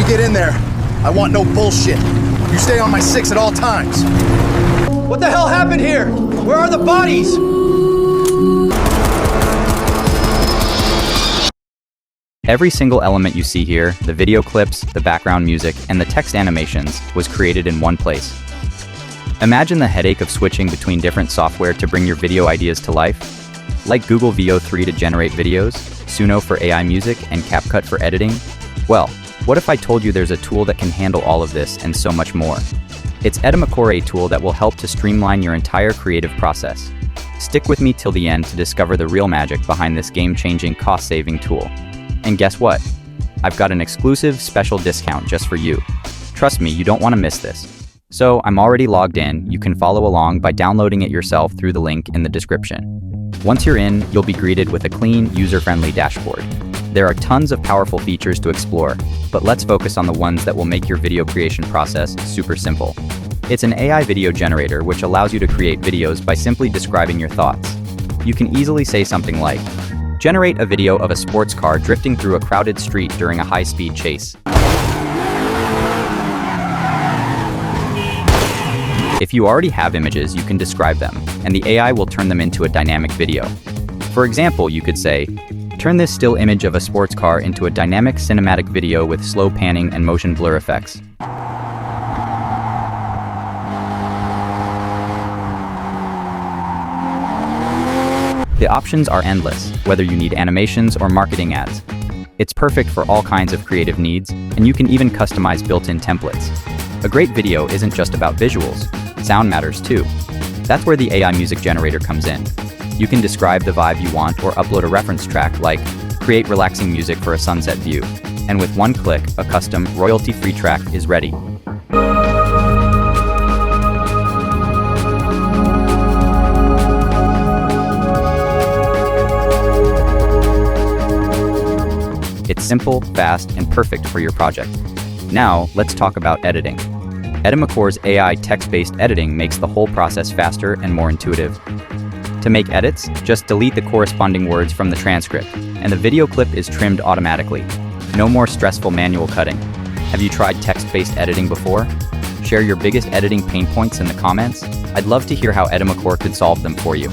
get in there. I want no bullshit. You stay on my 6 at all times. What the hell happened here? Where are the bodies? Every single element you see here, the video clips, the background music, and the text animations, was created in one place. Imagine the headache of switching between different software to bring your video ideas to life. Like Google VO3 to generate videos, Suno for AI music, and CapCut for editing? Well, what if I told you there's a tool that can handle all of this and so much more? It's Edimakor AI tool that will help to streamline your entire creative process. Stick with me till the end to discover the real magic behind this game-changing, cost-saving tool. And guess what? I've got an exclusive special discount just for you. Trust me, you don't want to miss this. So I'm already logged in. You can follow along by downloading it yourself through the link in the description. Once you're in, you'll be greeted with a clean, user-friendly dashboard. There are tons of powerful features to explore, but let's focus on the ones that will make your video creation process super simple. It's an AI video generator which allows you to create videos by simply describing your thoughts. You can easily say something like, generate a video of a sports car drifting through a crowded street during a high-speed chase. If you already have images, you can describe them, and the AI will turn them into a dynamic video. For example, you could say, turn this still image of a sports car into a dynamic cinematic video with slow panning and motion blur effects. The options are endless, whether you need animations or marketing ads. It's perfect for all kinds of creative needs, and you can even customize built-in templates. A great video isn't just about visuals. Sound matters too. That's where the AI music generator comes in. You can describe the vibe you want or upload a reference track like, create relaxing music for a sunset view. And with one click, a custom, royalty-free track is ready. It's simple, fast, and perfect for your project. Now, let's talk about editing. Edimakor's AI text-based editing makes the whole process faster and more intuitive. To make edits, just delete the corresponding words from the transcript, and the video clip is trimmed automatically. No more stressful manual cutting. Have you tried text-based editing before? Share your biggest editing pain points in the comments. I'd love to hear how Edimakor could solve them for you.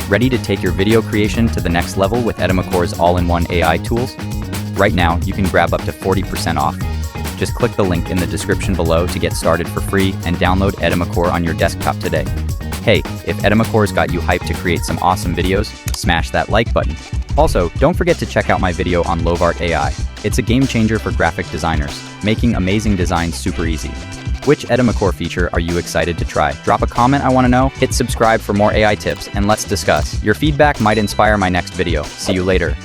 Ready to take your video creation to the next level with Edimakor's all-in-one AI tools? Right now, you can grab up to 40% off. Just click the link in the description below to get started for free and download Edimakor on your desktop today. Hey, if Edimakor's got you hyped to create some awesome videos, smash that like button. Also, don't forget to check out my video on Veo3 AI. It's a game changer for graphic designers, making amazing designs super easy. Which Edimakor feature are you excited to try? Drop a comment, I want to know. Hit subscribe for more AI tips, and let's discuss. Your feedback might inspire my next video. See you later.